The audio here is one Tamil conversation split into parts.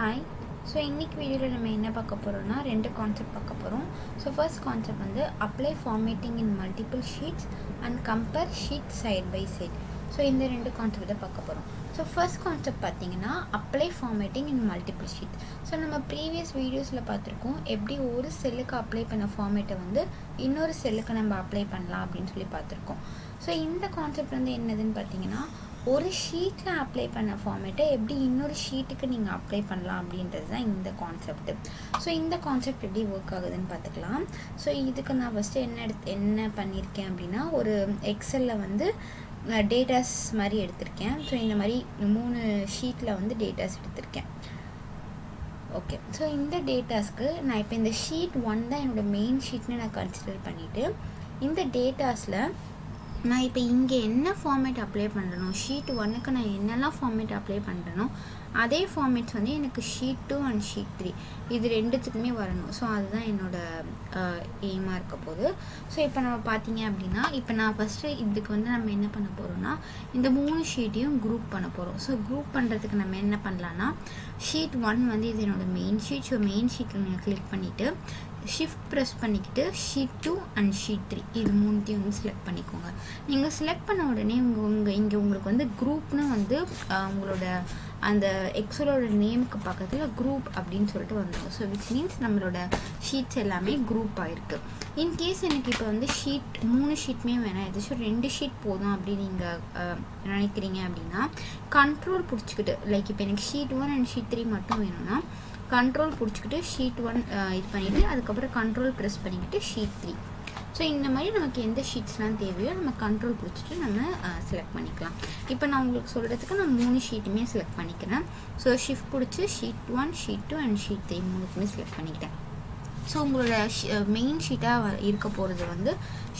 Hi. So இன்னைக்கு வீடியோல நம்ம என்ன பார்க்க போறோம்னா ரெண்டு கான்செப்ட் பார்க்க போறோம். So first concept வந்து apply formatting in multiple sheets and compare sheet side by side. So இந்த ரெண்டு கான்செப்ட் தான் பார்க்க போறோம். So first concept பாத்தீங்கன்னா apply formatting in multiple sheets. So நம்ம previous வீடியோஸ்ல பார்த்திருக்கோம் எப்படி ஒரு செல்லுக்கு அப்ளை பண்ண ஃபார்மேட்டை வந்து இன்னொரு செல்லுக்கு நம்ம அப்ளை பண்ணலாம் அப்படினு சொல்லி பார்த்திருக்கோம். So இந்த கான்செப்ட் வந்து என்னதுன்னு பாத்தீங்கன்னா ஒரு ஷீட்ல அப்ளை பண்ண ஃபார்மேட்டை எப்படி இன்னொரு ஷீட்டுக்கு நீங்க அப்ளை பண்ணலாம் அப்படின்றது தான் இந்த கான்செப்ட். ஸோ இந்த கான்செப்ட் எப்படி ஒர்க் ஆகுதுன்னு பார்த்துக்கலாம். ஸோ இதுக்கு நான் ஃபர்ஸ்ட் என்ன பண்ணியிருக்கேன் அப்படின்னா ஒரு எக்ஸலில் வந்து டேட்டாஸ் மாதிரி எடுத்திருக்கேன். ஸோ இந்த மாதிரி 3 ஷீட்டில் வந்து டேட்டாஸ் எடுத்திருக்கேன். ஓகே, ஸோ இந்த டேட்டாஸ்க்கு நான் இப்போ இந்த ஷீட் 1 தான் என்னோடய மெயின் ஷீட்னு நான் கன்சிடர் பண்ணிவிட்டு இந்த டேட்டாஸில் நான் இப்போ இங்கே என்ன ஃபார்மேட் அப்ளை பண்ணுறனோ ஷீட் 1க்கு நான் என்னெல்லாம் ஃபார்மேட் அப்ளை பண்ணுறனோ அதே ஃபார்மேட்ஸ் வந்து எனக்கு ஷீட் 2 அண்ட் ஷீட் 3 இது ரெண்டுத்துக்குமே வரணும். ஸோ அதுதான் என்னோடய எய்மாக இருக்க போகுது. ஸோ இப்போ நம்ம பார்த்தீங்க அப்படின்னா இப்போ நான் ஃபஸ்ட்டு இதுக்கு வந்து நம்ம என்ன பண்ண போகிறோம்னா இந்த 3 ஷீட்டையும் குரூப் பண்ண போகிறோம். ஸோ குரூப் பண்ணுறதுக்கு நம்ம என்ன பண்ணலான்னா ஷீட் 1 வந்து இது என்னோடய மெயின் ஷீட். ஸோ மெயின் ஷீட்டில் நீங்கள் கிளிக் பண்ணிவிட்டு ஷிஃப்ட் ப்ரெஸ் பண்ணிக்கிட்டு ஷீட் 2 அண்ட் ஷீட் 3 இது மூணுத்தையும் வந்து செலக்ட் பண்ணிக்கோங்க. நீங்கள் செலக்ட் பண்ண உடனே இங்கே உங்களுக்கு வந்து குரூப்னு வந்து உங்களோட அந்த எக்ஸலோட நேமுக்கு பக்கத்தில் குரூப் அப்படின்னு சொல்லிட்டு வந்துடும். ஸோ விச் மீன்ஸ் நம்மளோட ஷீட்ஸ் எல்லாமே குரூப் ஆகிருக்கு. இன்கேஸ் எனக்கு இப்போ வந்து ஷீட் 3 ஷீட்டுமே வேணாம், ஏதாச்சும் 2 ஷீட் போதும் அப்படின்னு நீங்கள் நினைக்கிறீங்க அப்படின்னா கண்ட்ரோல் பிடிச்சிக்கிட்டு லைக் இப்போ எனக்கு ஷீட் 1 அண்ட் ஷீட் 3 மட்டும் வேணும்னா கண்ட்ரோல் பிடிச்சிக்கிட்டு ஷீட் 1 இது பண்ணிவிட்டு அதுக்கப்புறம் கண்ட்ரோல் ப்ரெஸ் பண்ணிக்கிட்டு ஷீட் 3. ஸோ இந்த மாதிரி நமக்கு எந்த ஷீட்ஸ்லாம் தேவையோ நம்ம கண்ட்ரோல் பிடிச்சிட்டு நம்ம செலக்ட் பண்ணிக்கலாம். இப்போ நான் உங்களுக்கு சொல்கிறதுக்கு நான் 3 ஷீட்டுமே செலக்ட் பண்ணிக்கிறேன். ஸோ ஷிஃப்ட் பிடிச்சி ஷீட் 1, ஷீட் 2 அண்ட் ஷீட் 3 மூணுக்குமே செலக்ட் பண்ணிக்கிட்டேன். ஸோ உங்களோட மெயின் ஷீட்டாக இருக்க போகிறது வந்து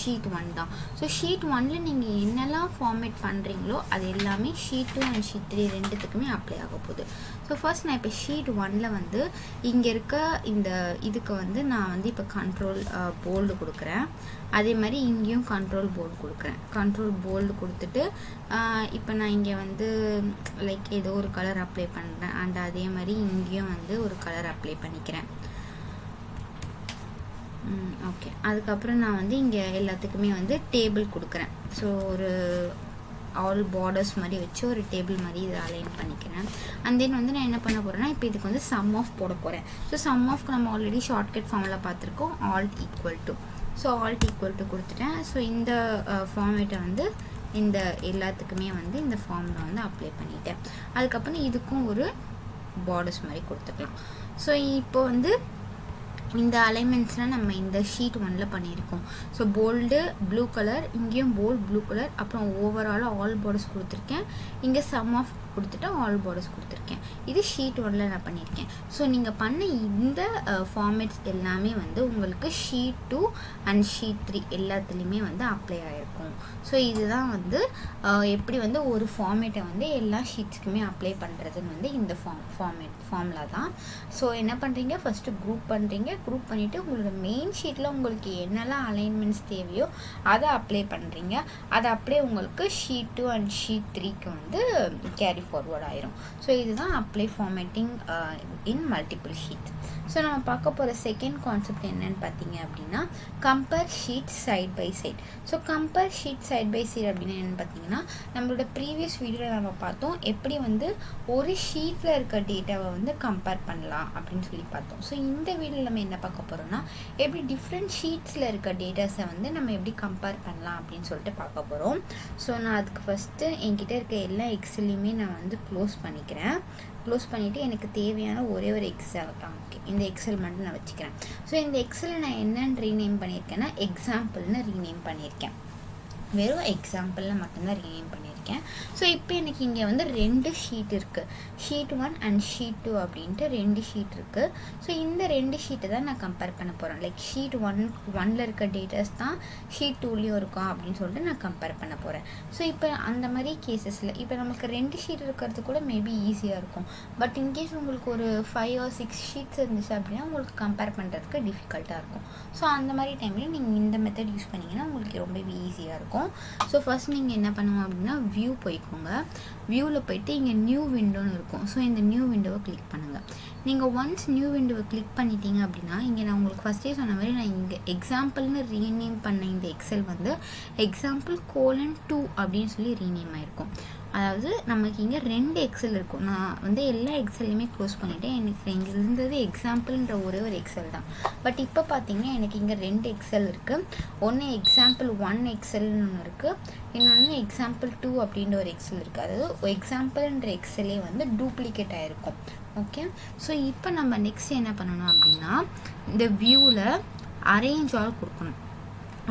ஷீட் 1 தான். ஸோ ஷீட் 1ல் நீங்கள் என்னெல்லாம் ஃபார்மேட் பண்ணுறீங்களோ அது எல்லாமே ஷீட் 2 அண்ட் ஷீட் 3 ரெண்டுத்துக்குமே அப்ளை ஆக போகுது. ஸோ ஃபர்ஸ்ட் நான் இப்போ ஷீட் 1ல் வந்து இங்கே இருக்க இந்த இதுக்கு வந்து நான் வந்து இப்போ கண்ட்ரோல் போல்டு கொடுக்குறேன். அதே மாதிரி இங்கேயும் கண்ட்ரோல் போல்டு கொடுக்குறேன். கண்ட்ரோல் போல்டு கொடுத்துட்டு இப்போ நான் இங்கே வந்து லைக் ஏதோ ஒரு கலர் அப்ளை பண்ணுறேன் அண்ட் அதே மாதிரி இங்கேயும் வந்து ஒரு கலர் அப்ளை பண்ணிக்கிறேன். ஓகே, அதுக்கப்புறம் நான் வந்து இங்கே எல்லாத்துக்குமே வந்து டேபிள் கொடுக்குறேன். ஸோ ஒரு ஆல் பார்டர்ஸ் மாதிரி வச்சு ஒரு டேபிள் மாதிரி இதை அலைன் பண்ணிக்கிறேன். அண்ட் தென் வந்து நான் என்ன பண்ண போகிறேன்னா இப்போ இதுக்கு வந்து சம் ஆஃப் போட போகிறேன். ஸோ சம் ஆஃப்க்கு நம்ம ஆல்ரெடி ஷார்ட்கட் ஃபார்மில் பார்த்துருக்கோம், alt equal to. So alt equal to கொடுத்துட்டேன். ஸோ இந்த ஃபார்மேட்டை வந்து இந்த எல்லாத்துக்குமே வந்து இந்த ஃபார்மில் வந்து அப்ளை பண்ணிட்டேன். அதுக்கப்புறம் இதுக்கும் ஒரு பார்டர்ஸ் மாதிரி கொடுத்துக்கலாம். ஸோ இப்போ வந்து இந்த அலைன்மெண்ட்ஸ்லாம் நம்ம இந்த ஷீட் 1ல் பண்ணியிருக்கோம். ஸோ போல்டு ப்ளூ கலர், இங்கேயும் போல்டு ப்ளூ கலர், அப்புறம் ஓவராலாக ஆல் பார்டர்ஸ் கொடுத்துருக்கேன். இங்கே சம் ஆஃப் கொடுத்துட்டு ஆல் பார்டர்ஸ் கொடுத்துருக்கேன். இது ஷீட் 1ல் நான் பண்ணியிருக்கேன். ஸோ நீங்கள் பண்ண இந்த ஃபார்மேட்ஸ் எல்லாமே வந்து உங்களுக்கு ஷீட் 2 அண்ட் ஷீட் 3 எல்லாத்துலேயுமே வந்து அப்ளை ஆகிருக்கும். ஸோ இதுதான் வந்து எப்படி வந்து ஒரு ஃபார்மேட்டை வந்து எல்லா ஷீட்ஸ்க்குமே அப்ளை பண்ணுறதுன்னு வந்து இந்த ஃபார்முலா தான். ஸோ என்ன பண்ணுறீங்க, ஃபஸ்ட்டு குரூப் பண்ணுறீங்க. குரூப் பண்ணிவிட்டு உங்களோட மெயின் ஷீட்டில் உங்களுக்கு என்னெல்லாம் அலைன்மெண்ட்ஸ் தேவையோ அதை அப்ளை பண்ணுறீங்க. அதை அப்படியே உங்களுக்கு ஷீட் 2 அண்ட் ஷீட் 3க்கு வந்து கேரி ஃபார்வர்ட் ஆயிரும். ஸோ இதுதான் apply formatting in multiple sheet. So நம்ம பார்க்க போகிற செகண்ட் கான்செப்ட் என்னன்னு பார்த்தீங்க அப்படின்னா compare sheet side by side. So compare sheet side by side அப்படின்னு என்னென்னு பார்த்தீங்கன்னா நம்மளோட ப்ரீவியஸ் வீடியோவில் நம்ம பார்த்தோம் எப்படி வந்து ஒரு ஷீட்டில் இருக்க டேட்டாவை வந்து கம்பேர் பண்ணலாம் அப்படின்னு சொல்லி பார்த்தோம். ஸோ இந்த வீடியோவில் நம்ம என்ன பார்க்க போகிறோம்னா எப்படி டிஃப்ரெண்ட் ஷீட்ஸில் இருக்க டேட்டாஸை வந்து நம்ம எப்படி கம்பேர் பண்ணலாம் அப்படின்னு சொல்லிட்டு பார்க்க போகிறோம். ஸோ நான் அதுக்கு ஃபஸ்ட்டு என்கிட்ட இருக்க எல்லா எக்ஸலையுமே நான் வந்து க்ளோஸ் பண்ணிக்கிறேன். க்ளோஸ் பண்ணிவிட்டு எனக்கு தேவையான ஒரே ஒரு எக்ஸல் ஓகே இந்த எக்ஸல் மட்டும் நான் வச்சுக்கிறேன். ஸோ இந்த எக்ஸலை நான் என்னென்னு ரீநேம் பண்ணியிருக்கேன்னா எக்ஸாம்பிள்னு ரீநேம் பண்ணியிருக்கேன். வெறும் எக்ஸாம்பிளில் மட்டும்தான் ரீநேம் பண்ணியிருக்கேன். ஸோ இப்போ எனக்கு இங்கே வந்து 2 ஷீட் இருக்குது, ஷீட் 1 அண்ட் ஷீட் 2 அப்படின்ட்டு 2 ஷீட் இருக்குது. ஸோ இந்த 2 ஷீட்டை தான் நான் கம்பேர் பண்ண போகிறேன். லைக் ஷீட் 1ல் இருக்க டேட்டாஸ் தான் ஷீட் 2லேயும் இருக்கும் அப்படின்னு சொல்லிட்டு நான் கம்பேர் பண்ண போகிறேன். ஸோ இப்போ அந்த மாதிரி கேசஸில் இப்போ நமக்கு 2 ஷீட் இருக்கிறது கூட மேபி ஈஸியாக இருக்கும். பட் இன்கேஸ் உங்களுக்கு ஒரு 5 or 6 ஷீட்ஸ் இருந்துச்சு அப்படின்னா உங்களுக்கு கம்பேர் பண்ணுறதுக்கு டிஃபிகல்ட்டாக இருக்கும். ஸோ அந்த மாதிரி டைமில் நீங்கள் இந்த மெத்தட் யூஸ் பண்ணிங்கன்னா உங்களுக்கு ரொம்பவே ஈஸியாக இருக்கும். ஸோ ஃபர்ஸ்ட் நீங்கள் என்ன பண்ணுவோம் அப்படின்னா வியூ போய்க்கோங்க. வியூவில் போயிட்டு இங்கே நியூ விண்டோன்னு இருக்கும். ஸோ இந்த நியூ விண்டோவை கிளிக் பண்ணுங்கள். நீங்கள் ஒன்ஸ் நியூ விண்டோவை கிளிக் பண்ணிட்டீங்க அப்படின்னா இங்கே நான் உங்களுக்கு ஃபஸ்ட்டே சொன்ன மாதிரி நான் இங்கே எக்ஸாம்பிள்னு ரீநேம் பண்ண இந்த எக்ஸல் வந்து example:2 அப்படின்னு சொல்லி ரீநேம் ஆகிருக்கும். அதாவது நமக்கு இங்கே 2 எக்ஸல் இருக்கும். நான் வந்து எல்லா எக்ஸல்லையுமே க்ளோஸ் பண்ணிவிட்டேன். எனக்கு இங்கே இருந்தது எக்ஸாம்பிள்ன்ற ஒரே ஒரு எக்ஸல் தான். பட் இப்போ பார்த்தீங்கன்னா எனக்கு இங்கே 2 எக்ஸல் இருக்குது. ஒன்று example1 எக்ஸல்னு ஒன்று இருக்குது, இன்னொன்று example2 அப்படின்ற ஒரு எக்ஸல் இருக்குது. அதாவது எக்ஸாம்பிள்ன்ற எக்ஸலே வந்து டூப்ளிகேட் ஆகிருக்கும். ஓகே, ஸோ இப்போ நம்ம நெக்ஸ்ட் என்ன பண்ணணும் அப்படின்னா இந்த வியூவில் அரேஞ்ச் ஆல் கொடுக்கணும்.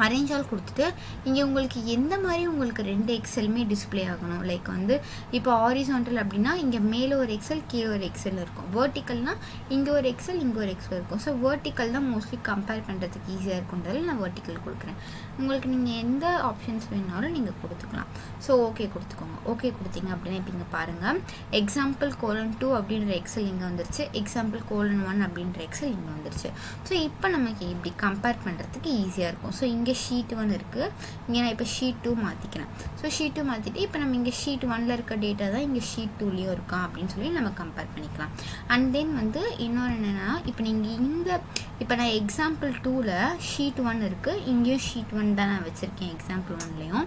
அரேஞ்ச் ஆல் கொடுத்துட்டு இங்கே உங்களுக்கு எந்த மாதிரி உங்களுக்கு 2 எக்ஸலுமே டிஸ்பிளே ஆகணும். லைக் வந்து இப்போ ஹாரிசான்டல் அப்படின்னா இங்கே மேலே ஒரு எக்ஸல் கீழே ஒரு எக்ஸல் இருக்கும். வேர்ட்டிக்கல்னால் இங்கே ஒரு எக்ஸல் இங்கே ஒரு எக்ஸல் இருக்கும். ஸோ வேர்ட்டிக்கல் தான் மோஸ்ட்லி கம்பேர் பண்ணுறதுக்கு ஈஸியாக இருக்குன்றது நான் வேர்ட்டிக்கல் கொடுக்குறேன். உங்களுக்கு நீங்கள் எந்த ஆப்ஷன்ஸ் வேணாலும் நீங்கள் கொடுத்துக்கலாம். ஸோ ஓகே கொடுத்துக்கோங்க. ஓகே கொடுத்தீங்க அப்படின்னா இப்போ இங்கே பாருங்கள் example:2 அப்படின்ற எக்ஸல் இங்கே வந்துருச்சு, example:1 அப்படின்ற எக்ஸல் இங்கே வந்துருச்சு. ஸோ இப்போ நமக்கு இப்படி கம்பேர் பண்ணுறதுக்கு ஈஸியாக இருக்கும். ஸோ இங்கே ஷீட் 1 இருக்குது, இங்கே நான் இப்போ ஷீட் 2 மாற்றிக்கிறேன். ஸோ ஷீட் 2 மாற்றிட்டு இப்போ நம்ம இங்கே ஷீட் 1ல் இருக்க டேட்டா தான் இங்கே ஷீட் 2லேயும் இருக்கா அப்படின்னு சொல்லி நம்ம கம்பேர் பண்ணிக்கலாம். அண்ட் தென் வந்து இன்னொரு என்னென்னா இப்போ நீங்கள் இப்போ நான் example2ல் ஷீட் 1 இருக்குது, இங்கேயும் ஷீட் 1 தான் நான் வச்சுருக்கேன். example1லேயும்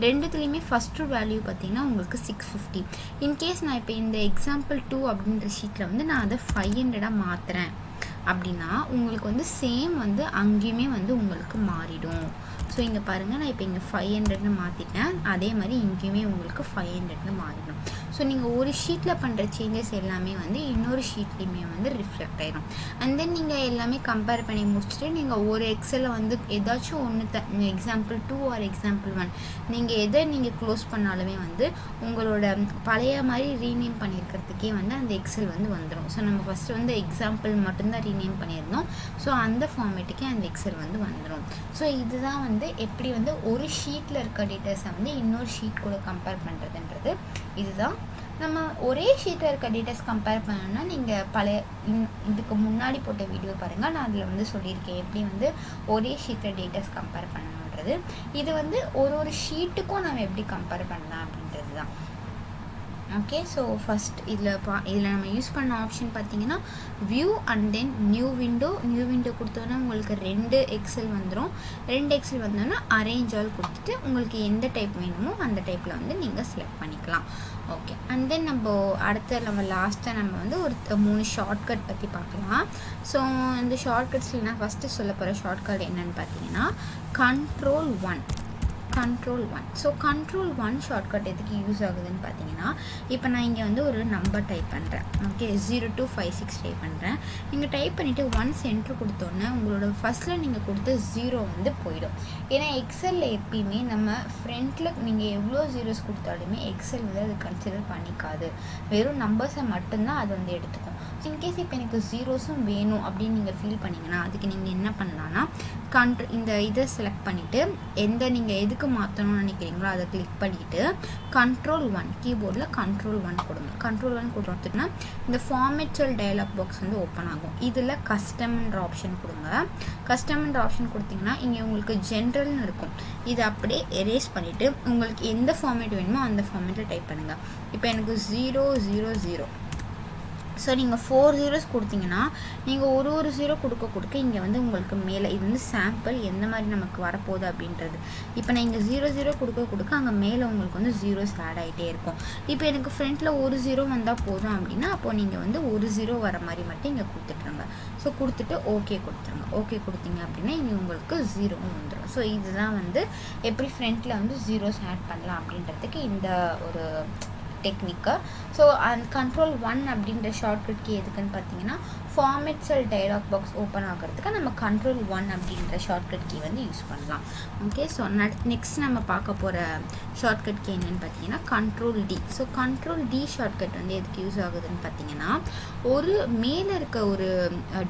ரெண்டுத்துலேயுமே ஃபஸ்ட்டு வேல்யூ பார்த்தீங்கன்னா உங்களுக்கு 650. இன்கேஸ் நான் இப்போ இந்த example2 அப்படின்ற ஷீட்டில் வந்து நான் அதை 500 மாற்றுறேன் அப்படின்னா உங்களுக்கு வந்து சேம் வந்து அங்கேயுமே வந்து உங்களுக்கு மாறிடும். ஸோ இங்கே பாருங்கள் நான் இப்போ இங்கே 500ன்னு மாற்றிட்டேன், அதே மாதிரி இங்கேயுமே உங்களுக்கு 500ன்னு மாறிடும். ஸோ நீங்கள் ஒரு ஷீட்டில் பண்ணுற சேஞ்சஸ் எல்லாமே வந்து இன்னொரு ஷீட்லேயுமே வந்து ரிஃப்ளெக்ட் ஆகிடும். அண்ட் தென் நீங்கள் எல்லாமே கம்பேர் பண்ணி முடிச்சுட்டு நீங்கள் ஒரு எக்ஸலில் வந்து ஏதாச்சும் ஒன்று example2 ஆர் example1 நீங்கள் எதை நீங்கள் க்ளோஸ் பண்ணாலுமே வந்து உங்களோட பழைய மாதிரி ரீநேம் பண்ணியிருக்கிறதுக்கே வந்து அந்த எக்ஸல் வந்து வந்துடும். ஸோ நம்ம ஃபஸ்ட்டு வந்து எக்ஸாம்பிள் மட்டும்தான் ரீநேம் பண்ணியிருந்தோம். ஸோ அந்த ஃபார்மேட்டுக்கே அந்த எக்ஸல் வந்து வந்துடும். ஸோ இதுதான் வந்து எப்படி வந்து ஒரு ஷீட்டில் இருக்க டேட்டாஸை வந்து இன்னொரு ஷீட் கூட கம்பேர் பண்ணுறதுன்றது. இதுதான் நம்ம ஒரே ஷீட்டில் இருக்க டேட்டாஸ் கம்பேர் பண்ணணும்னா நீங்கள் பழைய இதுக்கு முன்னாடி போட்ட வீடியோ பாருங்கள், நான் அதில் வந்து சொல்லியிருக்கேன் எப்படி வந்து ஒரே ஷீட்டில் டேட்டாஸ் கம்பேர் பண்ணணுன்றது. இது வந்து ஒரு ஷீட்டுக்கும் நம்ம எப்படி கம்பேர் பண்ணலாம் அப்படின்றது தான். ஓகே, ஸோ ஃபஸ்ட் இதில் நம்ம யூஸ் பண்ண ஆப்ஷன் பார்த்தீங்கன்னா view and then new window கொடுத்தோன்னா உங்களுக்கு 2 எக்ஸல் வந்துடும். 2 எக்ஸல் வந்தோன்னா அரேஞ்ச் ஆல் கொடுத்துட்டு உங்களுக்கு எந்த டைப் வேணுமோ அந்த டைப்பில் வந்து நீங்கள் செலக்ட் பண்ணிக்கலாம். ஓகே, அண்ட் தென் நம்ம லாஸ்ட்டாக நம்ம வந்து ஒரு 3 ஷார்ட்கட் பற்றி பார்க்கலாம். ஸோ இந்த ஷார்ட்கட்ஸில் நான் ஃபஸ்ட்டு சொல்ல போகிற ஷார்ட்கட் என்னென்னு பார்த்தீங்கன்னா control1. ஸோ control1 ஷார்ட்கட் எதுக்கு யூஸ் ஆகுதுன்னு பார்த்தீங்கன்னா இப்போ நான் இங்கே வந்து ஒரு நம்பர் டைப் பண்ணுறேன். ஓகே, 0 to 56 டைப் பண்ணுறேன். நீங்கள் டைப் பண்ணிவிட்டு ஒன்ஸ் என்ட்ரு கொடுத்தோன்னே உங்களோட ஃபஸ்ட்டில் நீங்கள் கொடுத்த 0 வந்து போயிடும். ஏன்னா எக்ஸலில் எப்பயுமே நம்ம ஃப்ரண்ட்டில் நீங்கள் எவ்வளோ ஜீரோஸ் கொடுத்தாலுமே எக்ஸல் வந்து அது கன்சிடர் பண்ணிக்காது, வெறும் நம்பர்ஸை மட்டும்தான் அது வந்து எடுத்துக்கும். இன்கேஸ் இப்போ எனக்கு ஜீரோஸும் வேணும் அப்படின்னு நீங்கள் ஃபீல் பண்ணிங்கன்னா அதுக்கு நீங்கள் என்ன பண்ணலான்னா இந்த இதை செலக்ட் பண்ணிவிட்டு நீங்கள் எதுக்கு மாற்றணும்னு நினைக்கிறீங்களோ அதை கிளிக் பண்ணிவிட்டு control1 கீபோர்டில் control1 கொடுங்க. control1 கொடுத்துட்டுனா இந்த ஃபார்மேட் செல் டயலாக் பாக்ஸ் வந்து ஓப்பன் ஆகும். இதில் கஸ்டம்ன்ற ஆப்ஷன் கொடுங்க. கஸ்டம்ன்ற ஆப்ஷன் கொடுத்தீங்கன்னா இங்கே உங்களுக்கு ஜென்ரல்னு இருக்கும். இதை அப்படியே எரேஸ் பண்ணிவிட்டு உங்களுக்கு எந்த ஃபார்மேட் வேணுமோ அந்த ஃபார்மேட்டில் டைப் பண்ணுங்கள். இப்போ எனக்கு 000. ஸோ நீங்கள் 4 zeros கொடுத்தீங்கன்னா நீங்கள் ஒரு 0 கொடுக்க இங்கே வந்து உங்களுக்கு மேலே இது வந்து சாம்பிள் எந்த மாதிரி நமக்கு வரப்போகுது அப்படின்றது. இப்போ நான் இங்கே 0 கொடுக்க அங்கே மேலே உங்களுக்கு வந்து ஜீரோஸ் ஆட் ஆகிட்டே இருக்கும். இப்போ எனக்கு ஃப்ரண்ட்டில் ஒரு 0 வந்தால் போதும் அப்படின்னா அப்போது நீங்கள் வந்து ஒரு 0 வர மாதிரி மட்டும் இங்கே கொடுத்துட்ருங்க. ஸோ கொடுத்துட்டு ஓகே கொடுத்துருங்க. ஓகே கொடுத்தீங்க அப்படின்னா இங்கே உங்களுக்கு 0 வந்துடும். ஸோ இதுதான் வந்து எப்படி ஃப்ரண்ட்டில் வந்து ஜீரோஸ் ஆட் பண்ணலாம் அப்படின்றதுக்கு இந்த ஒரு டெக்னிக்கு. ஸோ control1 அப்படின்ற ஷார்ட்கட் கீ எதுக்குன்னு பார்த்தீங்கன்னா ஃபார்மேட் செல் டயலாக் பாக்ஸ் ஓப்பன் ஆகிறதுக்கு நம்ம control1 அப்படின்ற ஷார்ட்கட் கீ வந்து யூஸ் பண்ணலாம். ஓகே, ஸோ நெக்ஸ்ட் நம்ம பார்க்க போகிற ஷார்ட்கட் கீ என்னென்னு பார்த்தீங்கன்னா control+D. ஸோ control+D ஷார்ட்கட் வந்து எதுக்கு யூஸ் ஆகுதுன்னு பார்த்தீங்கன்னா ஒரு மேலே இருக்க ஒரு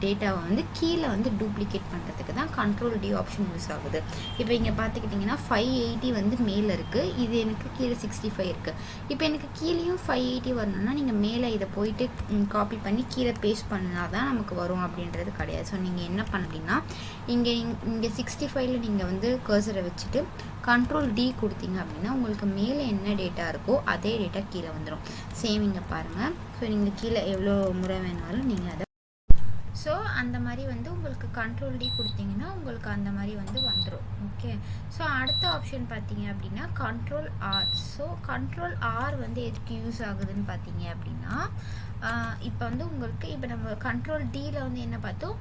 டேட்டாவை வந்து கீழே வந்து டூப்ளிகேட் பண்ணுறதுக்கு தான் கண்ட்ரோல் டி ஆப்ஷன் யூஸ் ஆகுது. இப்போ இங்கே பார்த்துக்கிட்டிங்கன்னா 580 வந்து மேலே இருக்குது, இது எனக்கு கீழே 65 இருக்குது. இப்போ எனக்கு கீழேயும் 580 வரணும்னா நீங்கள் மேலே இதை போயிட்டு காப்பி பண்ணி கீழே பேஸ்ட் பண்ணால் தான் நமக்கு வரும் அப்படின்றது கிடையாது. ஸோ நீங்கள் என்ன பண்ணுறீங்கன்னா இங்கே 65ல் நீங்கள் வந்து கர்சரை வச்சுட்டு கண்ட்ரோல் டி கொடுத்தீங்க அப்படின்னா உங்களுக்கு மேலே என்ன டேட்டா இருக்கோ அதே டேட்டா கீழே வந்துடும். சேம் இங்கே பாருங்கள். ஸோ நீங்கள் கீழே எவ்வளோ முறை வேணாலும் நீங்கள் அதை அந்த மாதிரி வந்து உங்களுக்கு கண்ட்ரோல் டி கொடுத்தீங்கன்னா உங்களுக்கு அந்த மாதிரி வந்து வந்துடும். ஓகே, ஸோ அடுத்த ஆப்ஷன் பார்த்தீங்க அப்படின்னா control R. So control R வந்து எதுக்கு யூஸ் ஆகுதுன்னு பார்த்தீங்க அப்படின்னா இப்போ வந்து உங்களுக்கு இப்போ நம்ம கண்ட்ரோல் டியில் வந்து என்ன பார்த்தோம்,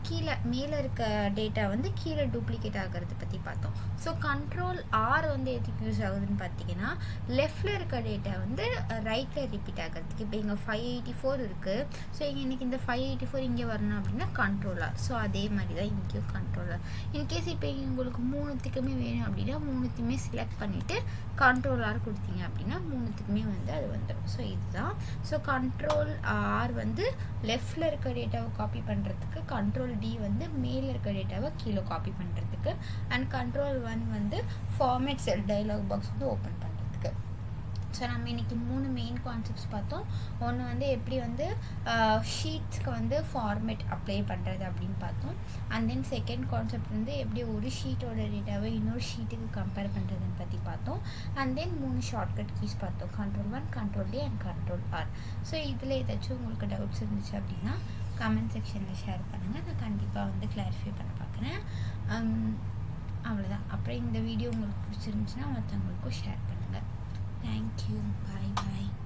கீழே மேலே இருக்க டேட்டா வந்து கீழே டூப்ளிகேட் ஆகிறது பற்றி பார்த்தோம். ஸோ கண்ட்ரோல் ஆர் வந்து எதுக்கு யூஸ் ஆகுதுன்னு பார்த்தீங்கன்னா லெஃப்டில் இருக்க டேட்டா வந்து ரைட்டில் ரிப்பீட் ஆகிறதுக்கு. இப்போ இங்கே 584 இருக்குது. ஸோ எனக்கு இந்த 584 இங்கே வரணும் அப்படின்னா கண்ட்ரோல் ஆர். ஸோ அதே மாதிரி தான் இங்கேயும் கண்ட்ரோல் ஆர். இன்கேஸ் இப்போ உங்களுக்கு 3த்துக்குமே வேணும் அப்படின்னா 3த்தையுமே செலக்ட் பண்ணிவிட்டு கண்ட்ரோல் ஆர் கொடுத்தீங்க அப்படின்னா 3த்துக்குமே வந்து அது வந்துடும். ஸோ இதுதான். ஸோ கண்ட்ரோல் ஆர் வந்து லெஃப்டில் இருக்க டேட்டாவை காப்பி பண்ணுறதுக்கு, கண்ட்ரோல் டி வந்து மேலே இருக்க டேட்டாவை கீழே காப்பி பண்ணுறதுக்கு, அண்ட் கண்ட்ரோல் 1 வந்து ஃபார்மேட் செல் டயலாக் பாக்ஸ் வந்து ஓப்பன் பண்ணுறதுக்கு. ஸோ நம்ம இன்றைக்கி 3 மெயின் கான்செப்ட்ஸ் பார்த்தோம். ஒன்று வந்து எப்படி வந்து ஷீட்ஸ்க்கு வந்து ஃபார்மேட் அப்ளை பண்ணுறது அப்படின்னு பார்த்தோம். அண்ட் தென் செகண்ட் கான்செப்ட் வந்து எப்படி ஒரு ஷீட்டோட டேட்டாவை இன்னொரு ஷீட்டுக்கு கம்பேர் பண்ணுறதுன்னு பற்றி பார்த்தோம். அண்ட் தென் 3 ஷார்ட்கட் கீஸ் பார்த்தோம், control 1, control D and control R. So இதில் ஏதாச்சும் உங்களுக்கு டவுட்ஸ் இருந்துச்சு அப்படின்னா கமெண்ட் செக்ஷனில் ஷேர் பண்ணுங்கள், நான் கண்டிப்பாக வந்து கிளாரிஃபை பண்ண பார்க்குறேன். அவ்வளோதான். அப்புறம் இந்த வீடியோ உங்களுக்கு பிடிச்சிருந்துச்சுன்னா மற்றவங்களுக்கும் ஷேர் பண்ணுங்கள். Thank you. Bye bye.